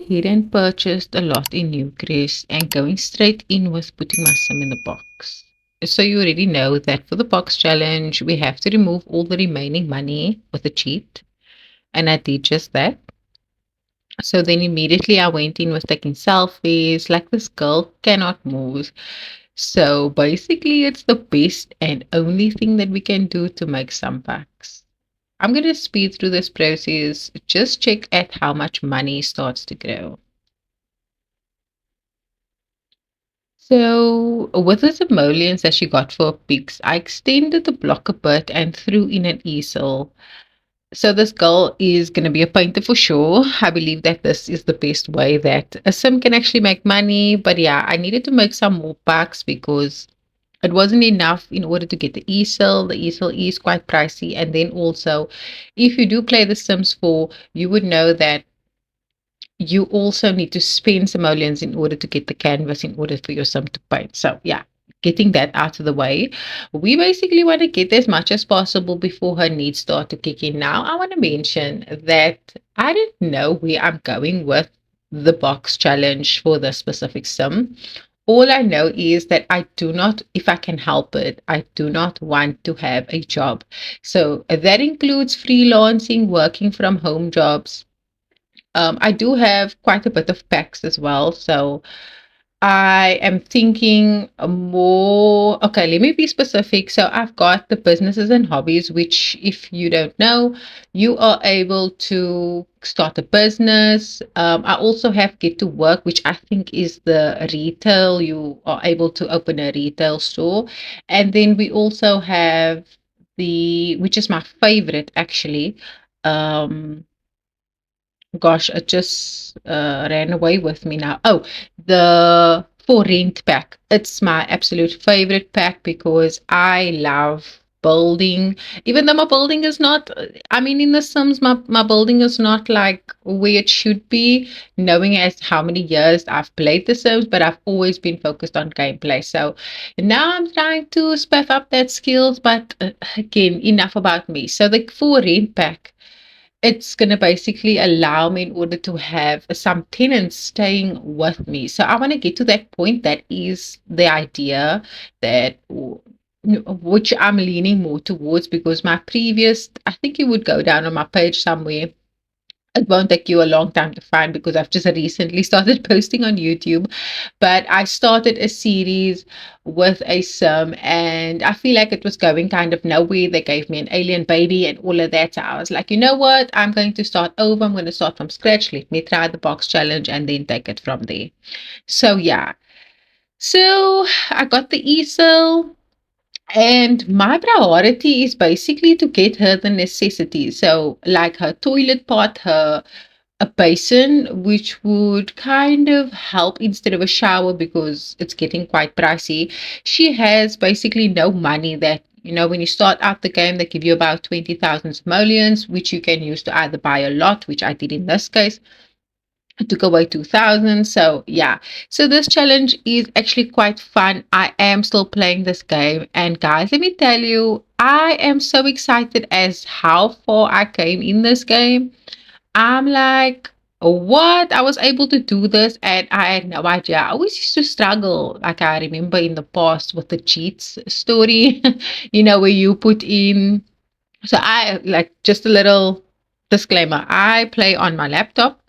ahead and purchased a lot in Newcrest and going straight in with putting my sim in the box. So you already know that for the box challenge, we have to remove all the remaining money with a cheat. And I did just that. So then immediately I went in with taking selfies, like this girl cannot move. So basically, it's the best and only thing that we can do to make some bucks. I'm going to speed through this process. Just check at how much money starts to grow. So, with the simoleons that she got for pigs, I extended the block a bit and threw in an easel. So, this girl is going to be a painter for sure. I believe that this is the best way that a sim can actually make money. But yeah, I needed to make some more packs because it wasn't enough in order to get the easel. The easel is quite pricey. And then also, if you do play The Sims 4, you would know that you also need to spend simoleons in order to get the canvas in order for your sim to paint. So yeah, getting that out of the way. We basically want to get as much as possible before her needs start to kick in. Now I want to mention that I didn't know where I'm going with the box challenge for the specific sim. All I know is that I do not, if I can help it, I do not want to have a job. So that includes freelancing, working from home jobs. I do have quite a bit of packs as well. So I am thinking more. Okay, let me be specific. So I've got the businesses and hobbies, which, if you don't know, you are able to start a business. I also have Get to Work, which I think is the retail. You are able to open a retail store. And then we also have which is my favorite actually. Um, Gosh, it just ran away with me now. Oh, the for rent pack. It's my absolute favorite pack because I love building. Even though my building is not, I mean, in the Sims, my building is not like where it should be, knowing as how many years I've played the Sims, but I've always been focused on gameplay. So now I'm trying to spiff up that skills, but again, enough about me. So the for rent pack, it's going to basically allow me in order to have some tenants staying with me. So I want to get to that point. That is the idea that which I'm leaning more towards because my previous, I think you would go down on my page somewhere. It won't take you a long time to find because I've just recently started posting on YouTube. But I started a series with a sim and I feel like it was going kind of nowhere. They gave me an alien baby and all of that. So I was like, you know what? I'm going to start over. I'm going to start from scratch. Let me try the box challenge and then take it from there. So yeah. So I got the easel. And my priority is basically to get her the necessities. So, like her toilet pot, a basin, which would kind of help instead of a shower because it's getting quite pricey. She has basically no money that, when you start out the game, they give you about 20,000 simoleons, which you can use to either buy a lot, which I did in this case. I took away 2000. So, yeah. So, this challenge is actually quite fun. I am still playing this game. And, guys, let me tell you, I am so excited as how far I came in this game. I'm like, what? I was able to do this and I had no idea. I always used to struggle. Like I remember in the past with the cheats story, where you put in. So I like just a little disclaimer. I play on my laptop.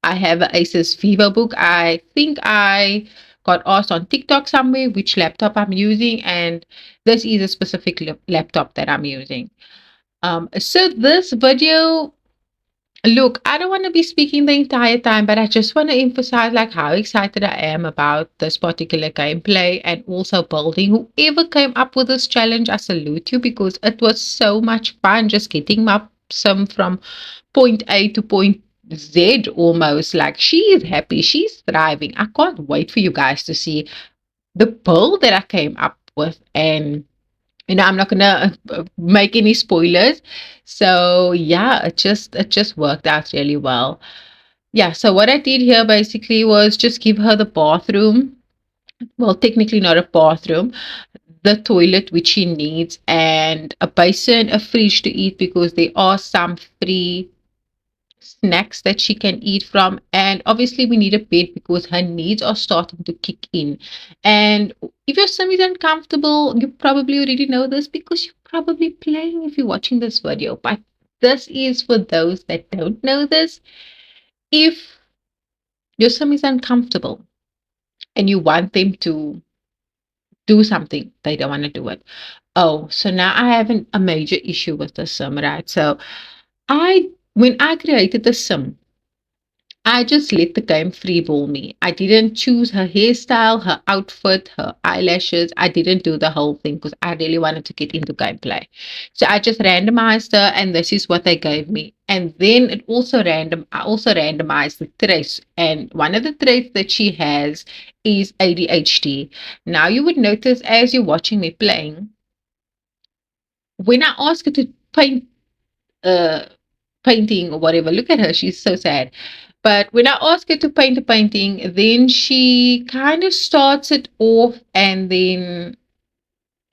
I have an Asus VivoBook. I think I got asked on TikTok somewhere which laptop I'm using, and this is a specific laptop that I'm using. So this video, look, I don't want to be speaking the entire time, but I just want to emphasize like how excited I am about this particular gameplay and also building. Whoever came up with this challenge, I salute you because it was so much fun just getting my sim from point A to point Z almost. Like she is happy, she's thriving. I can't wait for you guys to see the build that I came up with and I'm not gonna make any spoilers. So yeah, it just worked out really well. Yeah, so what I did here basically was just give her the bathroom. Well, technically not a bathroom, the toilet which she needs, and a basin, a fridge to eat because there are some free snacks that she can eat from. And obviously, we need a bed because her needs are starting to kick in. And if your sim is uncomfortable, you probably already know this because you're probably playing if you're watching this video. But this is for those that don't know this. If your sim is uncomfortable and you want them to do something, they don't want to do it. Oh, so now I have a major issue with the sim, right? So when I created the sim, I just let the game freeball me. I didn't choose her hairstyle, her outfit, her eyelashes. I didn't do the whole thing because I really wanted to get into gameplay. So I just randomized her, and this is what they gave me. And then I also randomized the traits. And one of the traits that she has is ADHD. Now you would notice as you're watching me playing, when I ask her to paint uh painting or whatever, look at her, she's so sad. But when I ask her to paint a painting, then she kind of starts it off and then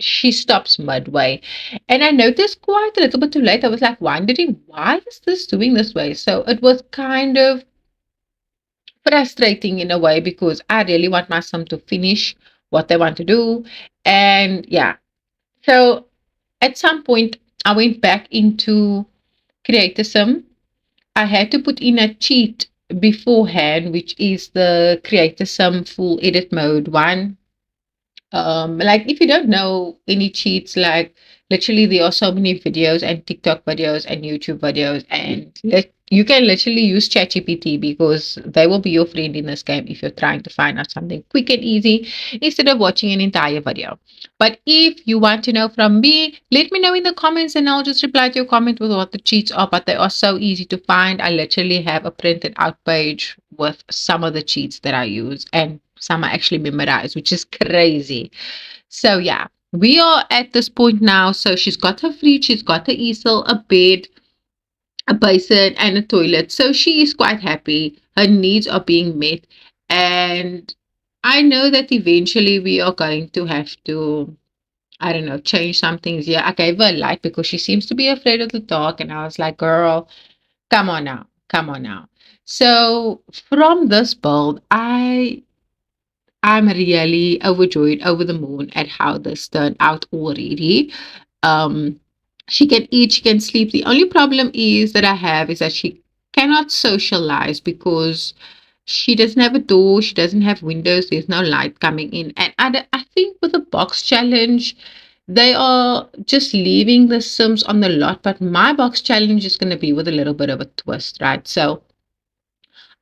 she stops midway. And I noticed quite a little bit too late. I was like wondering, why is this doing this way? So it was kind of frustrating in a way because I really want my son to finish what they want to do. And yeah, so at some point, I went back into Creatism. I had to put in a cheat beforehand, which is the Creatism full edit mode one. Like if you don't know any cheats, like literally there are so many videos and TikTok videos and YouTube videos, and you can literally use ChatGPT because they will be your friend in this game if you're trying to find out something quick and easy instead of watching an entire video. But if you want to know from me, let me know in the comments and I'll just reply to your comment with what the cheats are. But they are so easy to find. I literally have a printed out page with some of the cheats that I use, and some are actually memorized, which is crazy. So yeah, we are at this point now. So she's got her fridge, she's got her easel, a bed, a basin, and a toilet. So she is quite happy. Her needs are being met. And I know that eventually we are going to have to, I don't know, change some things. Yeah, I gave her a light because she seems to be afraid of the dark. And I was like, girl, come on now. Come on now. So from this build, I'm really overjoyed, over the moon at how this turned out already. Um, she can eat, she can sleep. The only problem is that I have is that she cannot socialize because she doesn't have a door, she doesn't have windows, there's no light coming in. And I think with the box challenge, they are just leaving the Sims on the lot, but my box challenge is going to be with a little bit of a twist, right? So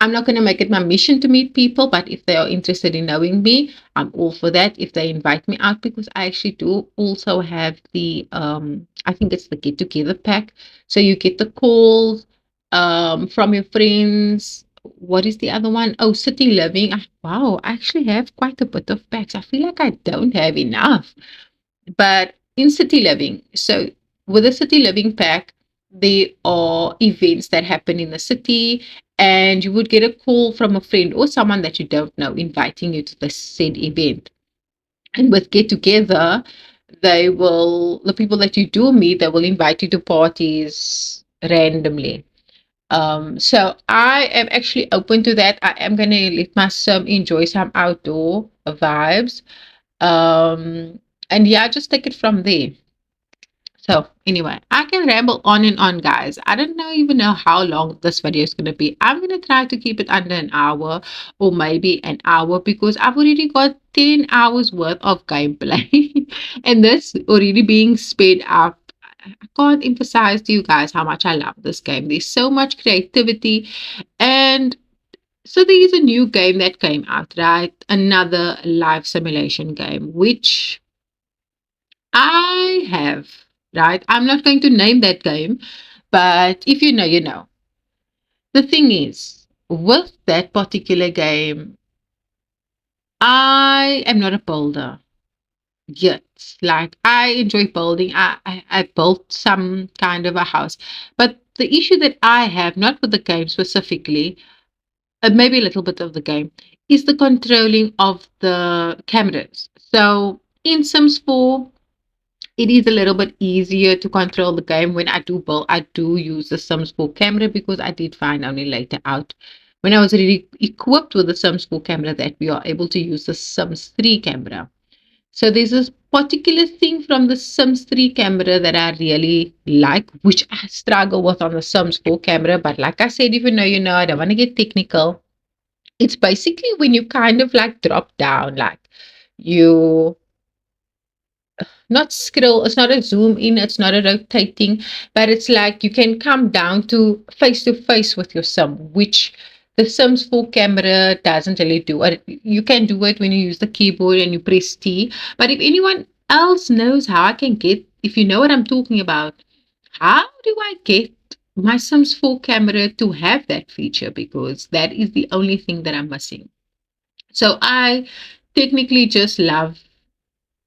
I'm not going to make it my mission to meet people, but if they are interested in knowing me, I'm all for that. If they invite me out, because I actually do also have the, I think it's the get together pack. So you get the calls from your friends. What is the other one? Oh, city living. Wow, I actually have quite a bit of packs. I feel like I don't have enough. But in city living, so with a city living pack, there are events that happen in the city, and you would get a call from a friend or someone that you don't know inviting you to the said event. And with Get Together, the people that you do meet, they will invite you to parties randomly. So I am actually open to that. I am gonna let my son enjoy some outdoor vibes. Um, and yeah, just take it from there. So anyway, I can ramble on and on, guys. I don't know even know how long this video is going to be. I'm going to try to keep it under an hour or maybe an hour because I've already got 10 hours worth of gameplay and this already being sped up. I can't emphasize to you guys how much I love this game. There's so much creativity. And so there is a new game that came out, right? Another life simulation game, which I have, right? I'm not going to name that game, but if you know, you know. The thing is, with that particular game, I am not a builder yet. Like, I enjoy building. I built some kind of a house. But the issue that I have, not with the game specifically, maybe a little bit of the game, is the controlling of the cameras. So in Sims 4, It is a little bit easier to control the game when I do build. I do use the Sims 4 camera because I did find only later out when I was really equipped with the Sims 4 camera that we are able to use the Sims 3 camera. So there's this particular thing from the Sims 3 camera that I really like, which I struggle with on the Sims 4 camera. But like I said, if you know, you know, I don't want to get technical. It's basically when you kind of like drop down, like you not scroll, it's not a zoom in, it's not a rotating, but it's like you can come down to face with your sim, which the Sims 4 camera doesn't really do. You can do it when you use the keyboard and you press T. But if anyone else knows how I can get, if you know what I'm talking about, how do I get my Sims 4 camera to have that feature? Because that is the only thing that I'm missing. So I technically just love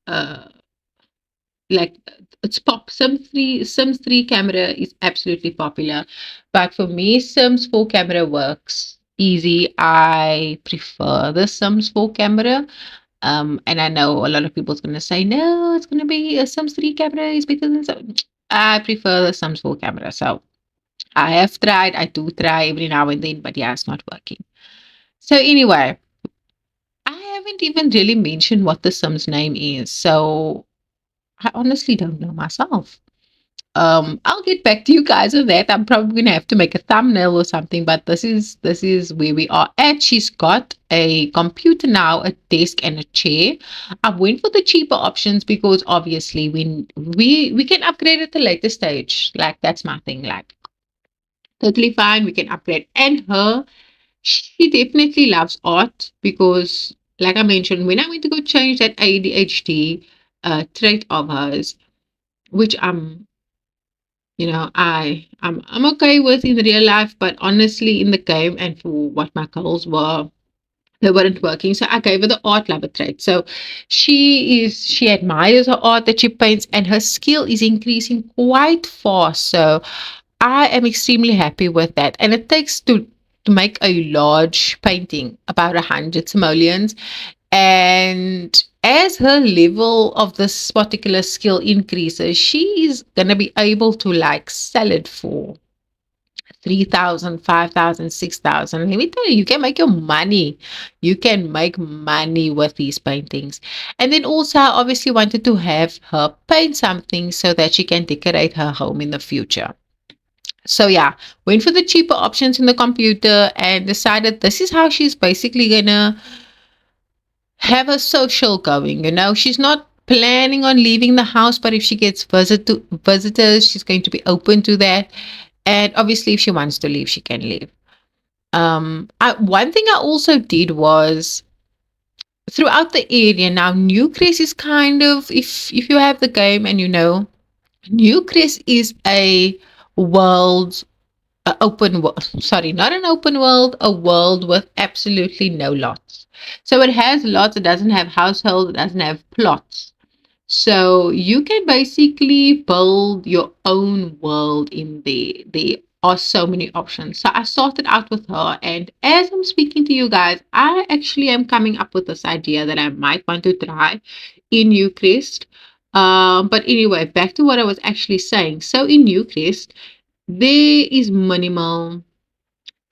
uh like it's pop Sims 3 camera is absolutely popular, but for me Sims 4 camera works easy. I prefer the Sims 4 camera. And I know a lot of people's gonna say no, it's gonna be a Sims 3 camera is better than some. I prefer the Sims 4 camera. So I have tried, I do try every now and then, but yeah, it's not working. So anyway, I haven't even really mentioned what the Sims name is. So I honestly don't know myself. I'll get back to you guys on that. I'm probably gonna have to make a thumbnail or something, but this is where we are at. She's got a computer now, a desk, and a chair. I went for the cheaper options because obviously when we can upgrade at the later stage. Like that's my thing. Like totally fine, we can upgrade. And her, she definitely loves art because, like I mentioned, when I went to go change that ADHD trait of hers, which I'm okay with in real life, but honestly in the game and for what my goals were, they weren't working. So I gave her the art lover trait. So she admires her art that she paints and her skill is increasing quite fast. So I am extremely happy with that. And it takes to make a large painting about 100 simoleons. And as her level of this particular skill increases, she is going to be able to like sell it for 3,000, 5,000, 6,000. Let me tell you, you can make your money. You can make money with these paintings. And then also, I obviously wanted to have her paint something so that she can decorate her home in the future. So yeah, went for the cheaper options in the computer and decided this is how she's basically gonna have a social going. She's not planning on leaving the house, but if she gets visitors, she's going to be open to that. And obviously, if she wants to leave, she can leave. One thing I also did was throughout the area now. Newcrest is kind of if you have the game and Newcrest is a world open world. Sorry, not an open world, a world with absolutely no lots. So it has lots, it doesn't have households, it doesn't have plots. So you can basically build your own world in there. There are so many options. So I started out with her, and as I'm speaking to you guys, I actually am coming up with this idea that I might want to try in Newcrest. But anyway, back to what I was actually saying. So in Newcrest, there is minimal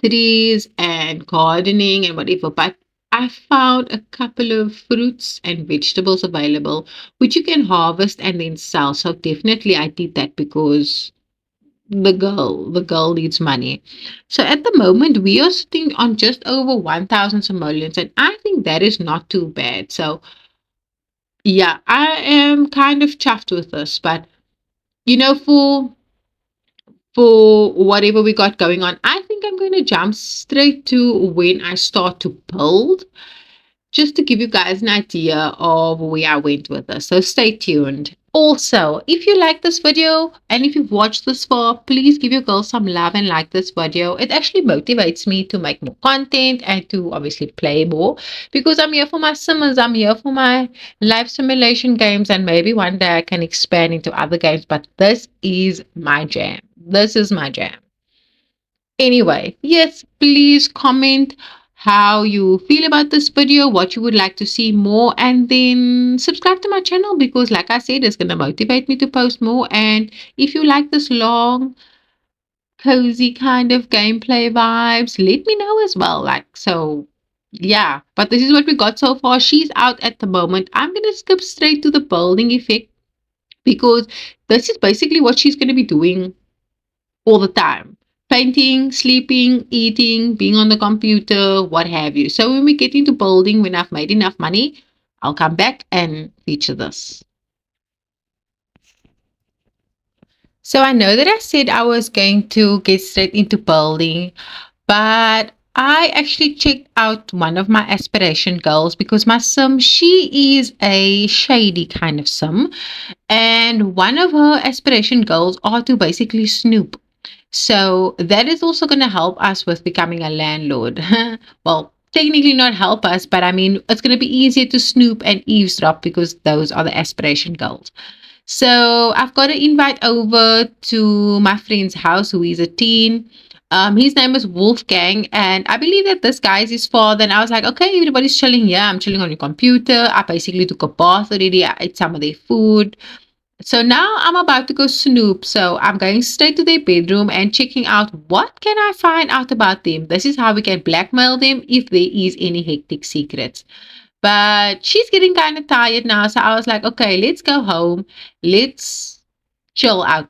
trees and gardening and whatever, but I found a couple of fruits and vegetables available which you can harvest and then sell. So definitely I did that because the girl needs money. So at the moment we are sitting on just over 1,000 simoleons, and I think that is not too bad. So yeah, I am kind of chuffed with this, but for whatever we got going on, I think I'm going to jump straight to when I start to build, just to give you guys an idea of where I went with this. So stay tuned. Also, if you like this video and if you've watched this far, please give your girl some love and like this video. It actually motivates me to make more content and to obviously play more because I'm here for my simmers, I'm here for my life simulation games, and maybe one day I can expand into other games, but this is my jam. This is my jam. Anyway, yes, please comment. how you feel about this video, what you would like to see more, and then subscribe to my channel because, like I said, it's going to motivate me to post more. And if you like this long, cozy kind of gameplay vibes, let me know as well. Like, so yeah, but this is what we got so far. She's out at the moment. I'm going to skip straight to the building effect because this is basically what she's going to be doing all the time: painting, sleeping, eating, being on the computer, what have you. So when we get into building, when I've made enough money, I'll come back and feature this. So I know that I said I was going to get straight into building, but I actually checked out one of my aspiration goals because my sim, she is a shady kind of sim. And one of her aspiration goals are to basically snoop. So that is also going to help us with becoming a landlord. Well, technically not help us, but I mean, it's going to be easier to snoop and eavesdrop because those are the aspiration goals. So I've got an invite over to my friend's house who is a teen. His name is Wolfgang, and I believe that this guy is his father. And I was like, okay, everybody's chilling here. I'm chilling on your computer. I basically took a bath already. I ate some of their food. So now I'm about to go snoop. So I'm going straight to their bedroom and checking out what can I find out about them. This is how we can blackmail them if there is any hectic secrets. But she's getting kind of tired now. So I was like, okay, let's go home. Let's chill out.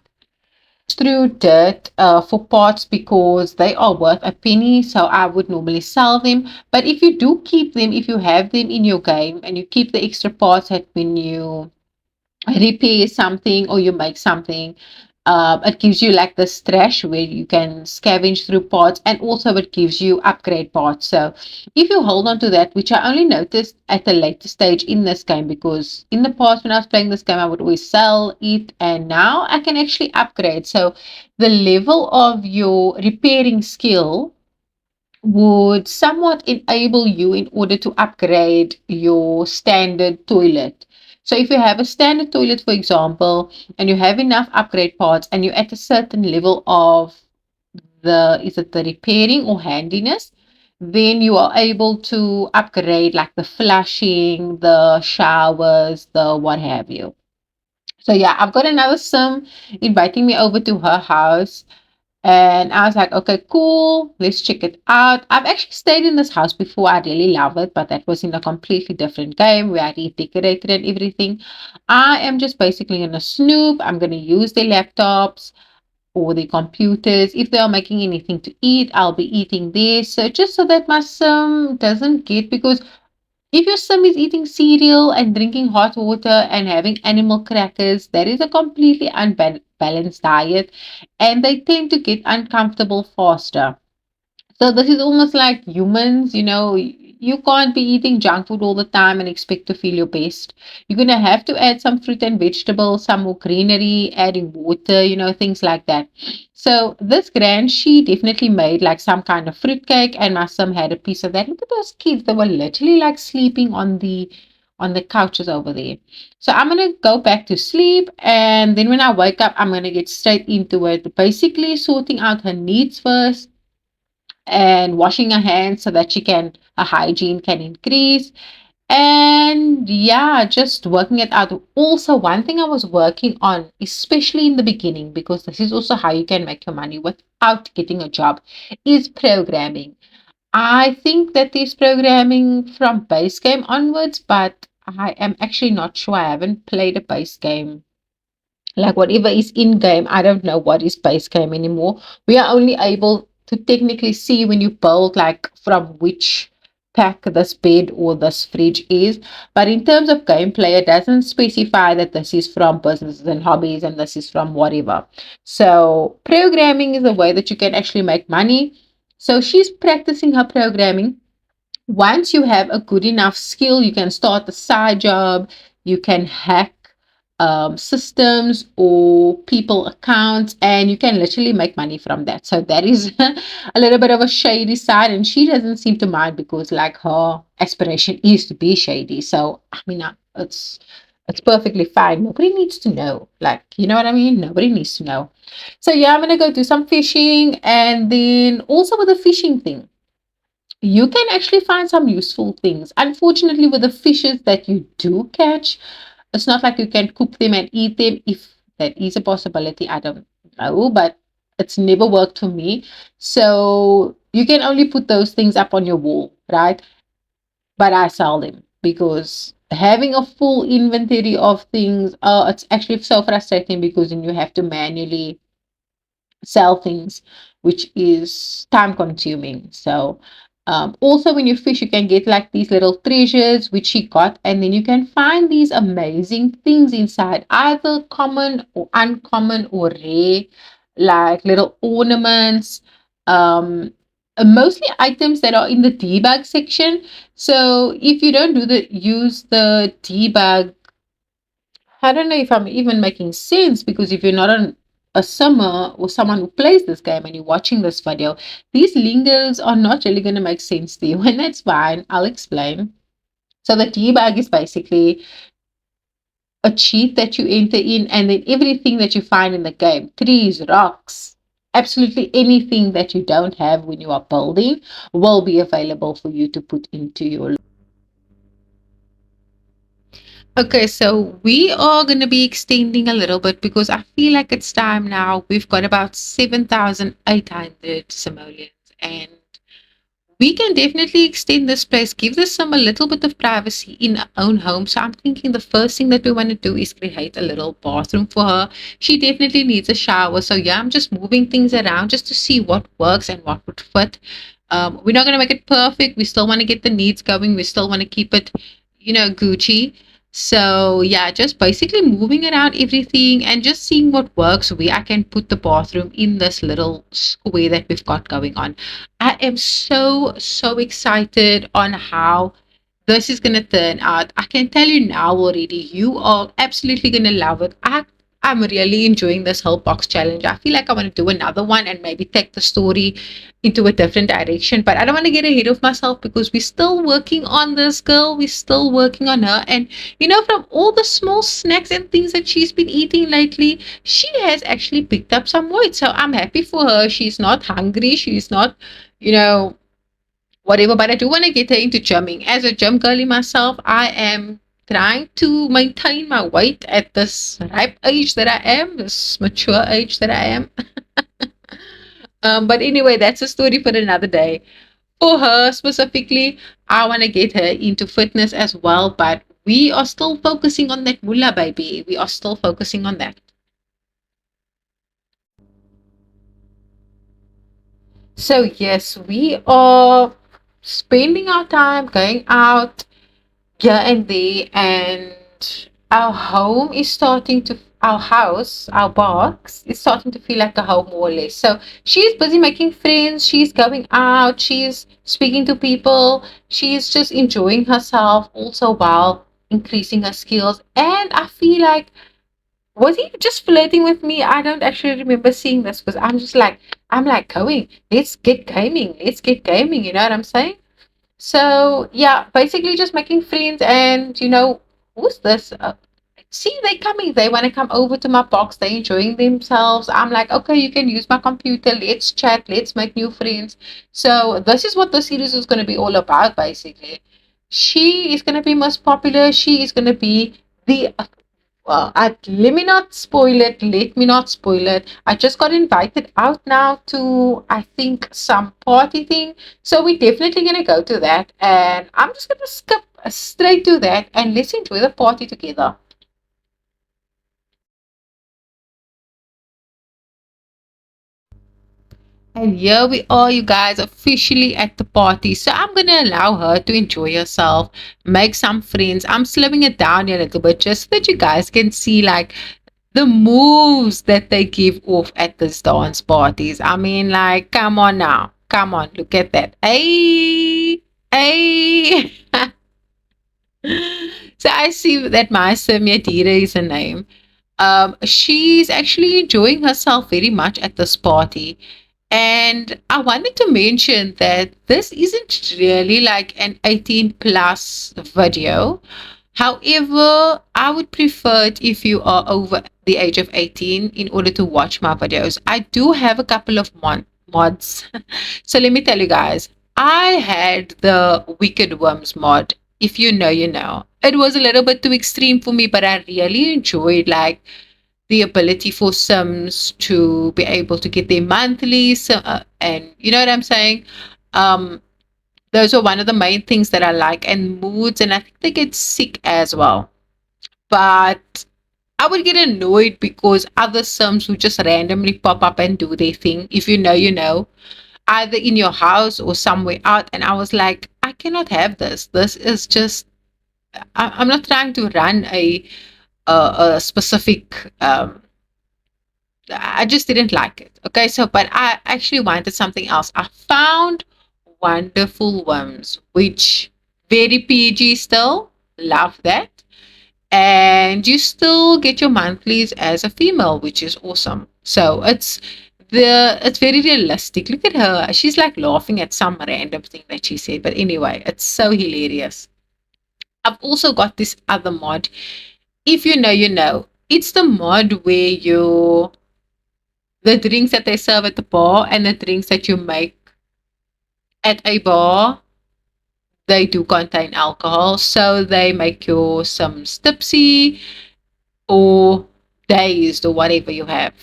Through dirt for parts because they are worth a penny. So I would normally sell them. But if you do keep them, if you have them in your game and you keep the extra parts that when you repair something or you make something, it gives you like this trash where you can scavenge through parts, and also it gives you upgrade parts. So if you hold on to that, which I only noticed at a later stage in this game, because in the past when I was playing this game I would always sell it, and now I can actually upgrade. So the level of your repairing skill would somewhat enable you in order to upgrade your standard toilet. So if you have a standard toilet, for example, and you have enough upgrade parts and you're at a certain level of is it the repairing or handiness, then you are able to upgrade like the flushing, the showers, the what have you. So yeah, I've got another sim inviting me over to her house. And I was like, okay, cool. Let's check it out. I've actually stayed in this house before. I really love it, but that was in a completely different game where I redecorated and everything. I am just basically going to snoop. I'm going to use their laptops or their computers. If they are making anything to eat, I'll be eating this. So just so that my sim doesn't get, because if your sim is eating cereal and drinking hot water and having animal crackers, that is a completely unbalanced diet, and they tend to get uncomfortable faster. So this is almost like humans, you can't be eating junk food all the time and expect to feel your best. You're going to have to add some fruit and vegetables, some more greenery, adding water, things like that. So this grand, she definitely made like some kind of fruit cake, and my son had a piece of that. Look at those kids. They were literally like sleeping on the couches over there. So I'm going to go back to sleep, and then when I wake up, I'm going to get straight into it, basically sorting out her needs first and washing her hands so that her hygiene can increase. And yeah, just working it out. Also, one thing I was working on, especially in the beginning, because this is also how you can make your money without getting a job, is programming. I think that there's programming from base game onwards, but I am actually not sure. I haven't played a base game, like whatever is in game. I don't know what is base game anymore. We are only able to technically see when you build, like from which pack this bed or this fridge is. But in terms of gameplay, it doesn't specify that this is from businesses and hobbies and this is from whatever. So programming is a way that you can actually make money. So she's practicing her programming. Once you have a good enough skill, you can start a side job, you can hack systems or people accounts, and you can literally make money from that. So that is a little bit of a shady side, and she doesn't seem to mind because like her aspiration is to be shady. So I mean, it's perfectly fine. Nobody needs to know, like, you know what I mean? Nobody needs to know. So yeah, I'm gonna go do some fishing, and then also with the fishing thing, you can actually find some useful things. Unfortunately, with the fishes that you do catch, it's not like you can cook them and eat them. If that is a possibility, I don't know, but it's never worked for me. So you can only put those things up on your wall, right? But I sell them because having a full inventory of things, it's actually so frustrating because then you have to manually sell things, which is time consuming. So, also when you fish, you can get like these little treasures, which she got, and then you can find these amazing things inside, either common or uncommon or rare, like little ornaments, mostly items that are in the debug section. So if you don't use the debug, I don't know if I'm even making sense, because if you're not a summer or someone who plays this game and you're watching this video, these lingers are not really going to make sense to you. And that's fine. I'll explain. So the debug is basically a cheat that you enter in, and then everything that you find in the game, trees, rocks, absolutely anything that you don't have when you are building, will be available for you to put into your. Okay, so we are going to be extending a little bit because I feel like it's time now. We've got about 7,800 simoleons, and we can definitely extend this place, give this some a little bit of privacy in our own home. So I'm thinking the first thing that we want to do is create a little bathroom for her. She definitely needs a shower. So yeah, I'm just moving things around just to see what works and what would fit. We're not going to make it perfect. We still want to get the needs going. We still want to keep it, Gucci. So yeah, just basically moving around everything and just seeing what works, where I can put the bathroom in this little square that we've got going on. I am so excited on how this is going to turn out. I can tell you now already, you are absolutely going to love it. I'm really enjoying this whole box challenge. I feel like I want to do another one and maybe take the story into a different direction. But I don't want to get ahead of myself because we're still working on this girl. We're still working on her. And, from all the small snacks and things that she's been eating lately, she has actually picked up some weight. So I'm happy for her. She's not hungry. She's not, you know, whatever. But I do want to get her into gymming. As a gym girly myself, I am trying to maintain my weight at this ripe age that I am, this mature age that I am. But anyway, that's a story for another day. For her specifically, I want to get her into fitness as well, but we are still focusing on that mullah, baby. We are still focusing on that. So, yes, we are spending our time going out here and there, and our home is starting to, our house, our box is starting to feel like a home more or less. So she's busy making friends, she's going out, she's speaking to people, she's just enjoying herself also while increasing her skills. And I feel like, was he just flirting with me? I don't actually remember seeing this, because I'm like going, let's get gaming, you know what I'm saying? So yeah, basically just making friends, and who's this? See, they coming. They want to come over to my box. They enjoying themselves. I'm like, okay, you can use my computer. Let's chat. Let's make new friends. So this is what the series is going to be all about, basically. She is going to be most popular. She is going to be the let me not spoil it. Let me not spoil it. I just got invited out now to, I think, some party thing. So we're definitely going to go to that. And I'm just going to skip straight to that and let's enjoy the party together. And here we are, you guys, officially at the party. So I'm going to allow her to enjoy herself, make some friends. I'm slowing it down a little bit just so that you guys can see, like, the moves that they give off at these dance parties. I mean, like, come on now. Come on, look at that. Hey, hey. So I see that my sim Yadira is her name. She's actually enjoying herself very much at this party. And I wanted to mention that this isn't really like an 18 plus video. However, I would prefer it if you are over the age of 18 in order to watch my videos. I do have a couple of mods. So let me tell you guys. I had the Wicked Worms mod. If you know, you know. It was a little bit too extreme for me, but I really enjoyed like the ability for Sims to be able to get their monthly, and you know what I'm saying. Um, those are one of the main things that I like, and moods, and I think they get sick as well. But I would get annoyed because other Sims would just randomly pop up and do their thing. If you know, you know, either in your house or somewhere out. And I was like, I cannot have this. This is just, I'm not trying to run a specific, I just didn't like it. Okay. So, but I actually wanted something else. I found Wonderful Worms, which very PG still. Love that. And you still get your monthlies as a female, which is awesome. So it's very realistic. Look at her. She's like laughing at some random thing that she said. But anyway, it's so hilarious. I've also got this other mod. If you know, you know. It's the mod where you the drinks that they serve at the bar and the drinks that you make at a bar, they do contain alcohol. So they make you some tipsy or dazed or whatever you have.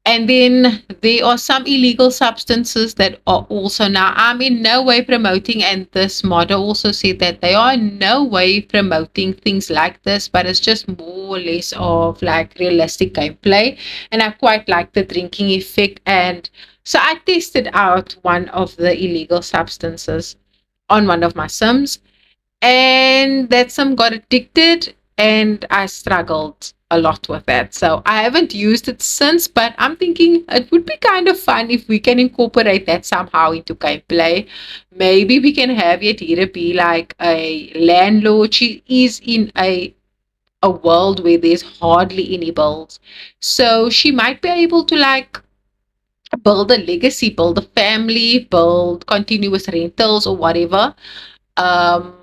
And then there are some illegal substances that are also now, I'm in no way promoting, and this model also said that they are in no way promoting things like this, but it's just more or less of like realistic gameplay. And I quite like the drinking effect. And so I tested out one of the illegal substances on one of my Sims, and that some got addicted, and I struggled a lot with that. So I haven't used it since, but I'm thinking it would be kind of fun if we can incorporate that somehow into gameplay. Maybe we can have Yadira be like a landlord. She is in a world where there's hardly any bills, so she might be able to like build a legacy, build a family, build continuous rentals or whatever. um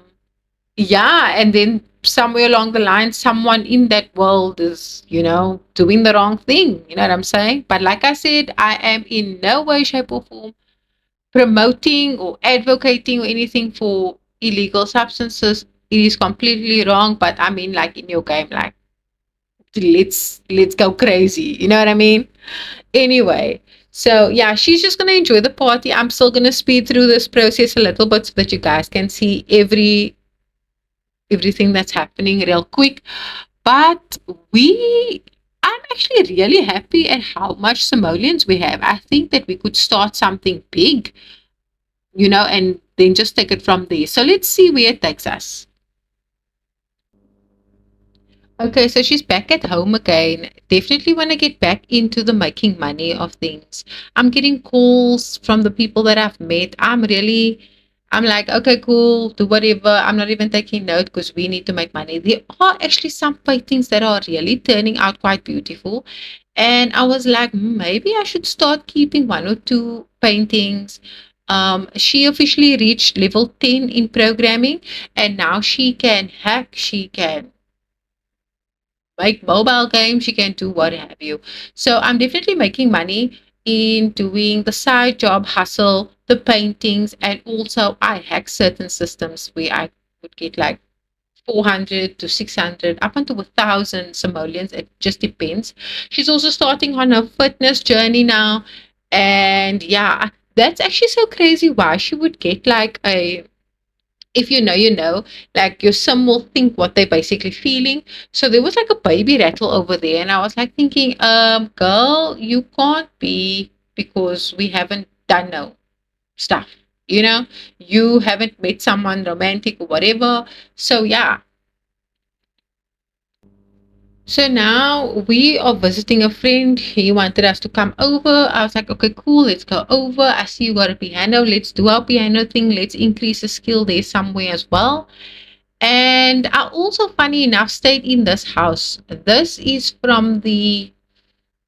yeah, and then somewhere along the line, someone in that world is, you know, doing the wrong thing. You know what I'm saying? But like I said, I am in no way, shape, or form promoting or advocating or anything for illegal substances. It is completely wrong. But I mean, like in your game, like let's go crazy. You know what I mean? Anyway, so yeah, she's just gonna enjoy the party. I'm still gonna speed through this process a little bit so that you guys can see everything that's happening real quick. But I'm actually really happy at how much simoleons we have. I think that we could start something big, you know, and then just take it from there. So let's see where it takes us. Okay, so she's back at home again. Definitely want to get back into the making money of things. I'm getting calls from the people that I've met. I'm like, okay, cool, do whatever. I'm not even taking note because we need to make money. There are actually some paintings that are really turning out quite beautiful. And I was like, maybe I should start keeping one or two paintings. She officially reached level 10 in programming, and now she can hack, she can make mobile games, you can do what have you. So I'm definitely making money in doing the side job hustle, the paintings, and also I hack certain systems where I would get like 400 to 600 up until 1,000 simoleons. It just depends. She's also starting on her fitness journey now. And yeah, that's actually so crazy why she would get like a, if you know, you know, like your son will think what they're basically feeling. So there was like a baby rattle over there, and I was like thinking, girl, you can't be, because we haven't done no stuff, you know, you haven't met someone romantic or whatever. So yeah. So now we are visiting a friend. He wanted us to come over. I was like, okay, cool, let's go over. I see you got a piano. Let's do our piano thing. Let's increase the skill there somewhere as well. And I also, funny enough, stayed in this house. This is from the,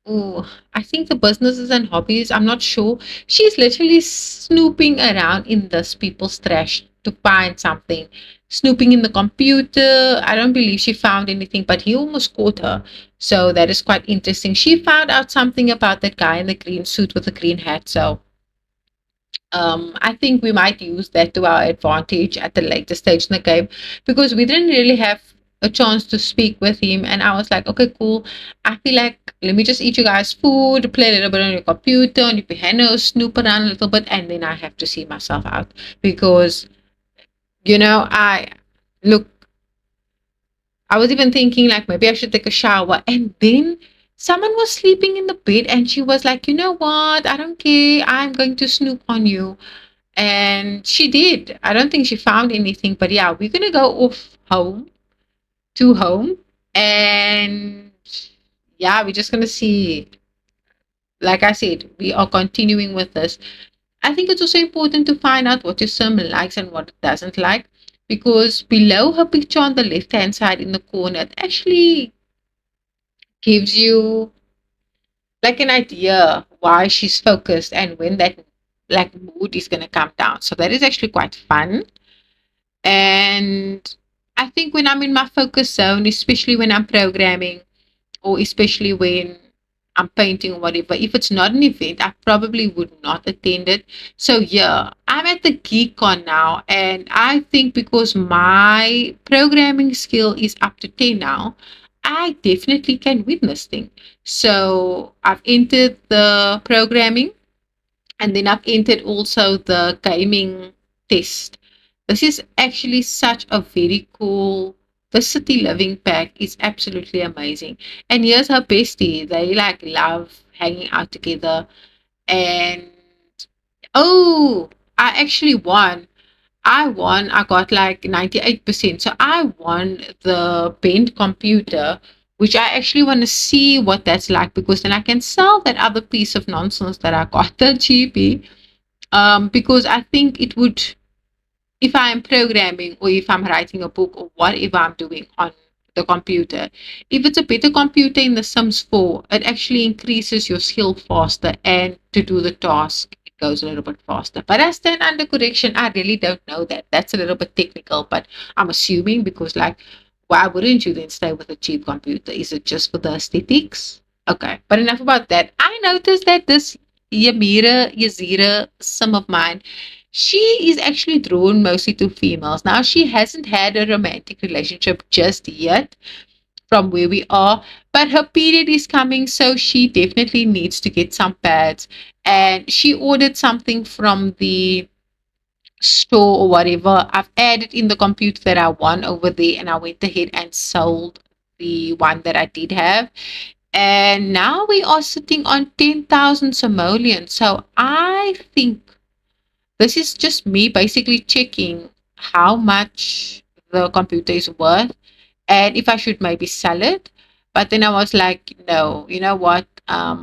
oh, I think the businesses and hobbies. I'm not sure. She's literally snooping around in this people's trash to find something. Snooping in the computer. I don't believe she found anything, but he almost caught her. So that is quite interesting. She found out something about that guy in the green suit with the green hat. So I think we might use that to our advantage at the later stage in the game because we didn't really have a chance to speak with him. And I was like, okay, cool. I feel like let me just eat you guys' food, play a little bit on your computer, on your piano, snoop around a little bit, and then I have to see myself out because, I look, I was even thinking like maybe I should take a shower. And then someone was sleeping in the bed and she was like, you know what? I don't care. I'm going to snoop on you. And she did. I don't think she found anything, but yeah, we're gonna go off home to home, and yeah, we're just gonna see. Like I said, we are continuing with this. I think it's also important to find out what your sim likes and what it doesn't like, because below her picture on the left hand side in the corner, it actually gives you like an idea why she's focused and when that like mood is gonna come down. So that is actually quite fun. And I think when I'm in my focus zone, especially when I'm programming or especially when I'm painting or whatever, if it's not an event, I probably would not attend it. So yeah, I'm at the GeekCon now, and I think because my programming skill is up to 10 now, I definitely can win this thing. So I've entered the programming and then I've entered also the gaming test. This is actually such a very cool. The city living pack is absolutely amazing. And here's her bestie. They like love hanging out together. And oh, I actually won. I won. I got like 98%. So I won the bent computer, which I actually want to see what that's like because then I can sell that other piece of nonsense that I got, the GP, because I think it would, if I'm programming or if I'm writing a book or whatever I'm doing on the computer, if it's a better computer in the Sims 4, it actually increases your skill faster and to do the task, it goes a little bit faster. But I stand under correction. I really don't know that. That's a little bit technical, but I'm assuming because, like, why wouldn't you then stay with a cheap computer? Is it just for the aesthetics? Okay, but enough about that. I noticed that this Yazira, some of mine, she is actually drawn mostly to females. Now, she hasn't had a romantic relationship just yet from where we are, but her period is coming, so she definitely needs to get some pads. And she ordered something from the store or whatever. I've added in the computer that I won over there, and I went ahead and sold the one that I did have. And now we are sitting on 10,000 simoleons. So I think this is just me basically checking how much the computer is worth and if I should maybe sell it. But then I was like, no, you know what? I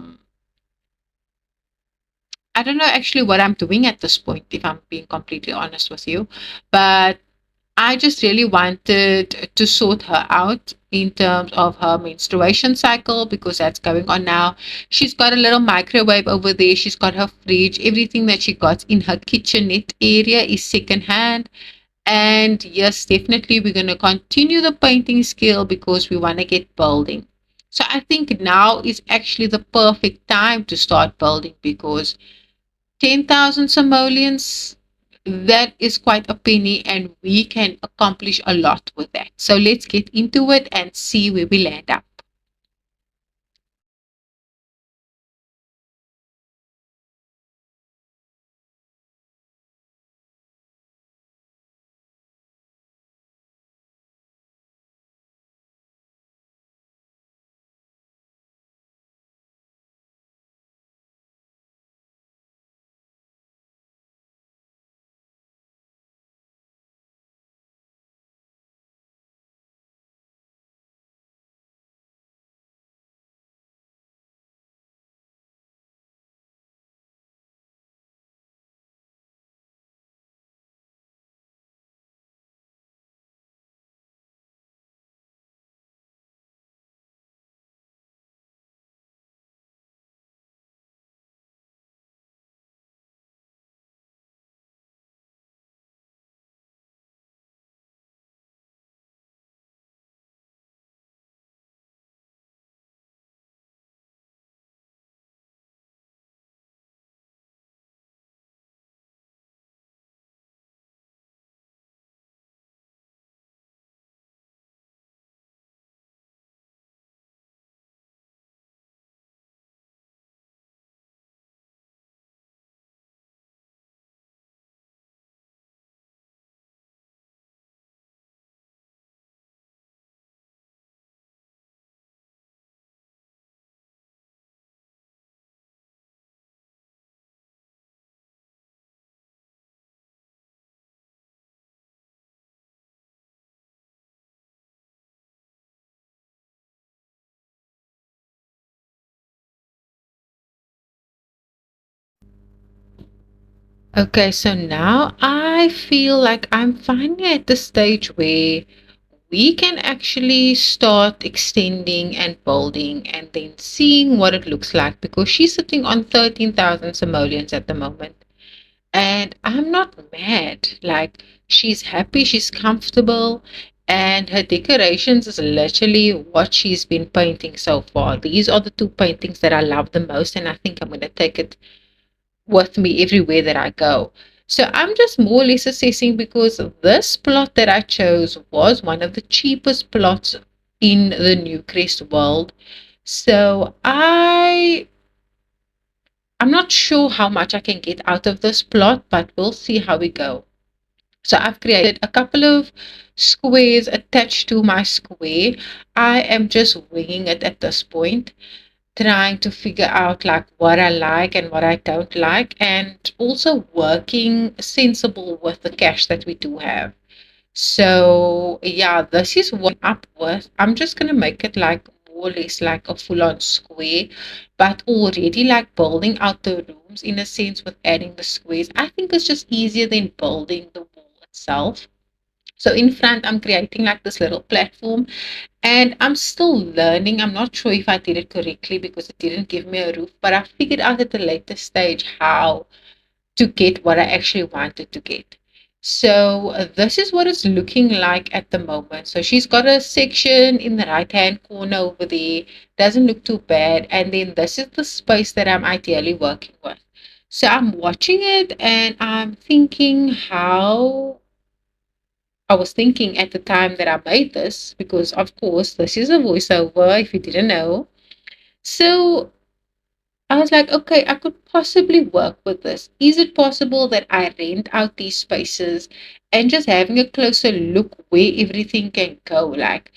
don't know actually what I'm doing at this point, if I'm being completely honest with you. But I just really wanted to sort her out in terms of her menstruation cycle because that's going on now. She's got a little microwave over there. She's got her fridge. Everything that she got in her kitchenette area is secondhand. And yes, definitely we're going to continue the painting skill because we want to get building. So I think now is actually the perfect time to start building because 10,000 simoleons, that is quite a penny, and we can accomplish a lot with that. So let's get into it and see where we land up. Okay, so now I feel like I'm finally at the stage where we can actually start extending and building and then seeing what it looks like because she's sitting on 13,000 simoleons at the moment. And I'm not mad. Like, she's happy, she's comfortable, and her decorations is literally what she's been painting so far. These are the two paintings that I love the most, and I think I'm going to take it with me everywhere that I go. So I'm just more or less assessing because this plot that I chose was one of the cheapest plots in the Newcrest world. So I'm not sure how much I can get out of this plot, but we'll see how we go. So I've created a couple of squares attached to my square. I am just winging it at this point, trying to figure out like what I like and what I don't like, and also working sensible with the cash that we do have. So yeah, this is what I'm up with. I'm just gonna make it like more or less like a full-on square, but already like building out the rooms in a sense with adding the squares. I think it's just easier than building the wall itself. So in front, I'm creating like this little platform and I'm still learning. I'm not sure if I did it correctly because it didn't give me a roof, but I figured out at the later stage how to get what I actually wanted to get. So this is what it's looking like at the moment. So she's got a section in the right hand corner over there. Doesn't look too bad. And then this is the space that I'm ideally working with. So I'm watching it and I'm thinking how I was thinking at the time that I made this, because of course this is a voiceover if you didn't know. So I was like, okay, I could possibly work with this. Is it possible that I rent out these spaces and just having a closer look where everything can go? Like,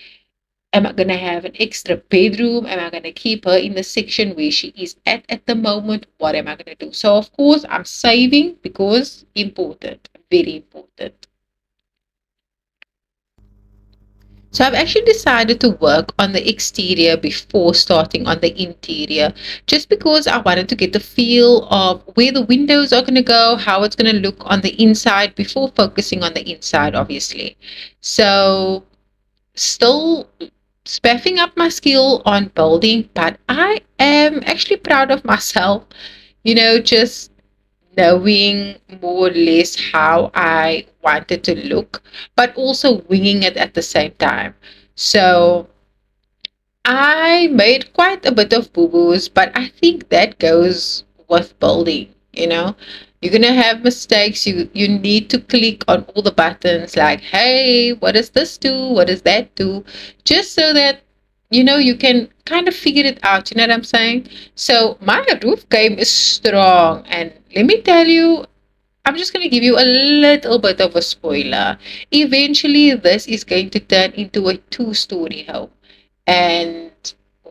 am I going to have an extra bedroom? Am I going to keep her in the section where she is at the moment? What am I going to do? So, of course, I'm saving because important, very important. So I've actually decided to work on the exterior before starting on the interior, just because I wanted to get the feel of where the windows are going to go, how it's going to look on the inside before focusing on the inside, obviously. So still spaffing up my skill on building, but I am actually proud of myself, just knowing more or less how I wanted to look, but also winging it at the same time. So I made quite a bit of boo boos, but I think that goes with building. You're gonna have mistakes. You need to click on all the buttons like, hey, what does this do? What does that do? Just so that you can kind of figure it out. You know what I'm saying? So my roof game is strong, and let me tell you, I'm just going to give you a little bit of a spoiler. Eventually, this is going to turn into a two-story home. And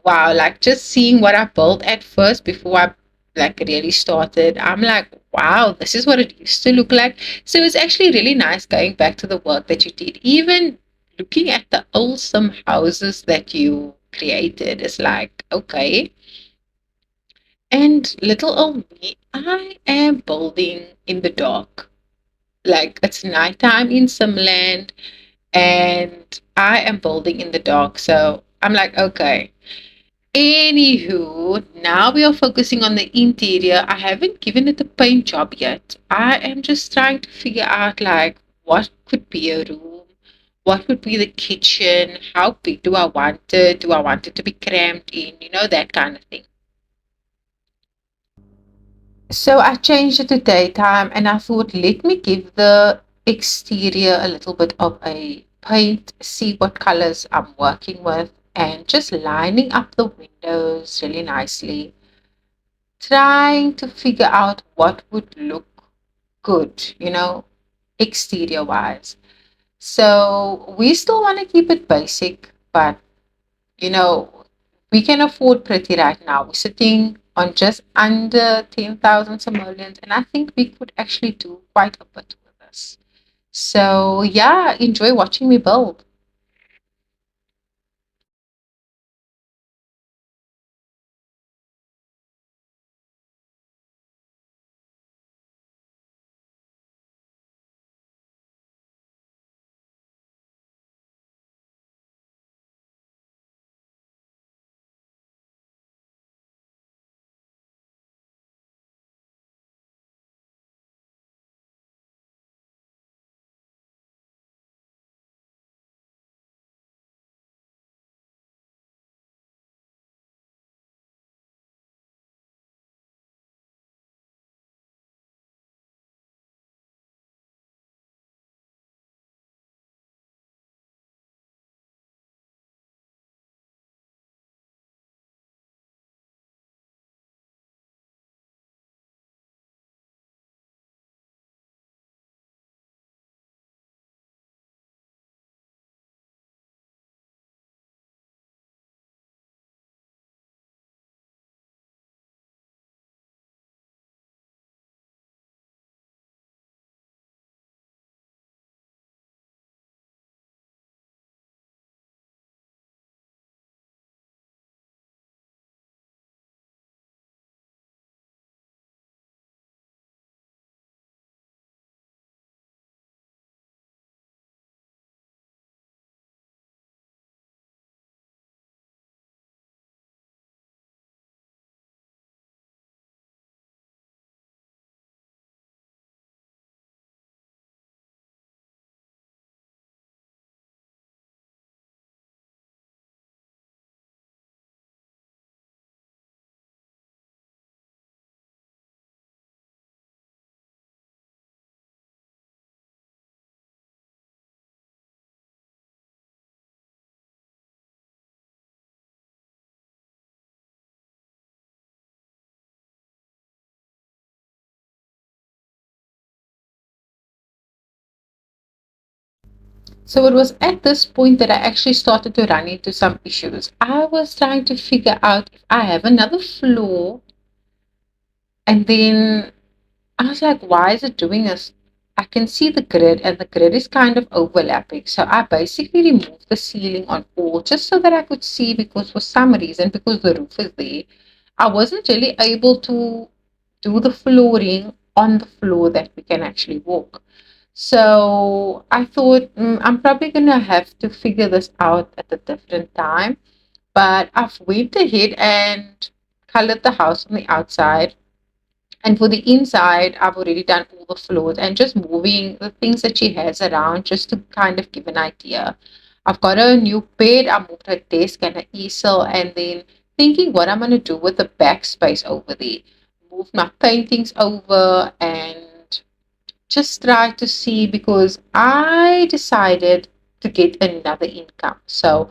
wow, like just seeing what I built at first before I like really started, I'm like, wow, this is what it used to look like. So it's actually really nice going back to the work that you did. Even looking at the awesome houses that you created is like, okay. And little old me, I am building in the dark. Like it's nighttime in some land and I am building in the dark. So I'm like, okay. Anywho, now we are focusing on the interior. I haven't given it a paint job yet. I am just trying to figure out like what could be a room, what would be the kitchen, how big do I want it? Do I want it to be crammed in? That kind of thing. So I changed it to daytime and I thought, let me give the exterior a little bit of a paint, see what colors I'm working with, and just lining up the windows really nicely, trying to figure out what would look good, exterior wise. So we still want to keep it basic, but you know, we can afford pretty right now. We're sitting on just under 10,000 simoleons, and I think we could actually do quite a bit with this. So, yeah, enjoy watching me build. So it was at this point that I actually started to run into some issues. I was trying to figure out if I have another floor, and then I was like, why is it doing this? I can see the grid, and the grid is kind of overlapping. So I basically removed the ceiling on all just so that I could see, because for some reason, because the roof is there, I wasn't really able to do the flooring on the floor that we can actually walk. So I thought, I'm probably going to have to figure this out at a different time. But I've went ahead and colored the house on the outside. And for the inside, I've already done all the floors and just moving the things that she has around just to kind of give an idea. I've got a new bed, I moved her desk and an easel, and then thinking what I'm going to do with the backspace over there. Move my paintings over and just try to see, because I decided to get another income. So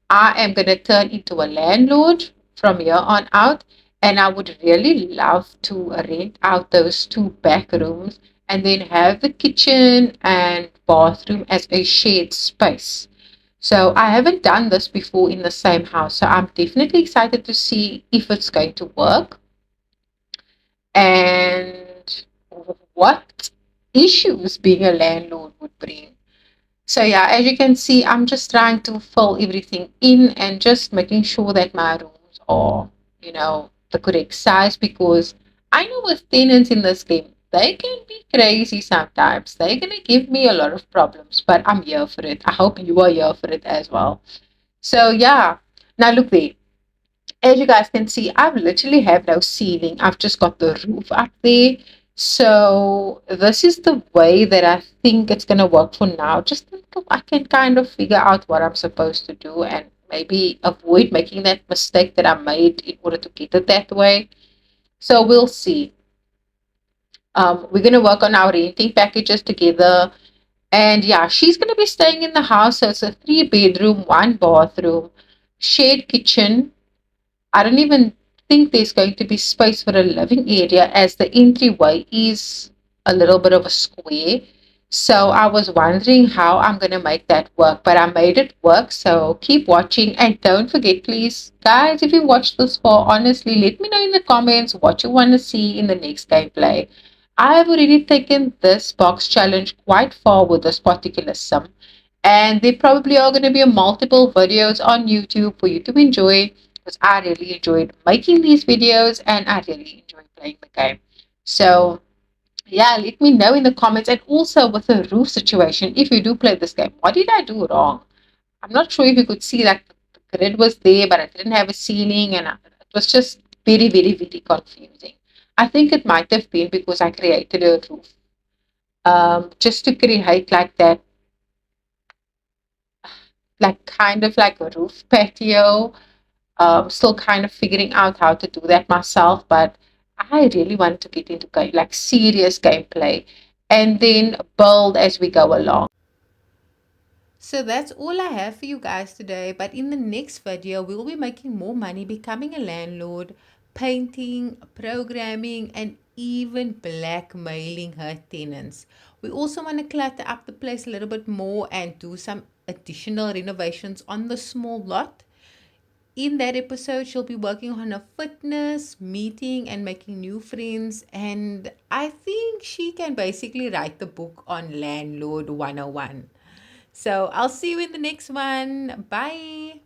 I am going to turn into a landlord from here on out. And I would really love to rent out those two back rooms and then have the kitchen and bathroom as a shared space. So I haven't done this before in the same house. So I'm definitely excited to see if it's going to work and what issues being a landlord would bring. So yeah, as you can see, I'm just trying to fill everything in and just making sure that my rooms are, the correct size, because I know with tenants in this game, they can be crazy sometimes. They're gonna give me a lot of problems, but I'm here for it. I hope you are here for it as well. So yeah, now look there. As you guys can see, I've literally have no ceiling. I've just got the roof up there. So this is the way that I think it's going to work for now. Just until I can kind of figure out what I'm supposed to do and maybe avoid making that mistake that I made in order to get it that way. So we'll see. We're going to work on our renting packages together. And yeah, she's going to be staying in the house. So it's a 3 bedroom, 1 bathroom, shared kitchen. I don't even think there's going to be space for a living area, as the entryway is a little bit of a square. So I was wondering how I'm going to make that work, but I made it work. So keep watching and don't forget, please, guys, if you watched this far, honestly, let me know in the comments what you want to see in the next gameplay. I've already taken this box challenge quite far with this particular sim, and there probably are going to be multiple videos on YouTube for you to enjoy, because I really enjoyed making these videos and I really enjoy playing the game. So yeah, let me know in the comments. And also with the roof situation, if you do play this game, what did I do wrong? I'm not sure if you could see that the grid was there, but I didn't have a ceiling, and it was just very, very, very confusing. I think it might have been because I created a roof just to create like that, like kind of like a roof patio. Still kind of figuring out how to do that myself, but I really want to get into like serious gameplay and then build as we go along. So that's all I have for you guys today. But in the next video, we'll be making more money, becoming a landlord, painting, programming, and even blackmailing her tenants. We also want to clutter up the place a little bit more and do some additional renovations on the small lot. In that episode, she'll be working on her fitness, meeting, and making new friends. And I think she can basically write the book on Landlord 101. So I'll see you in the next one. Bye.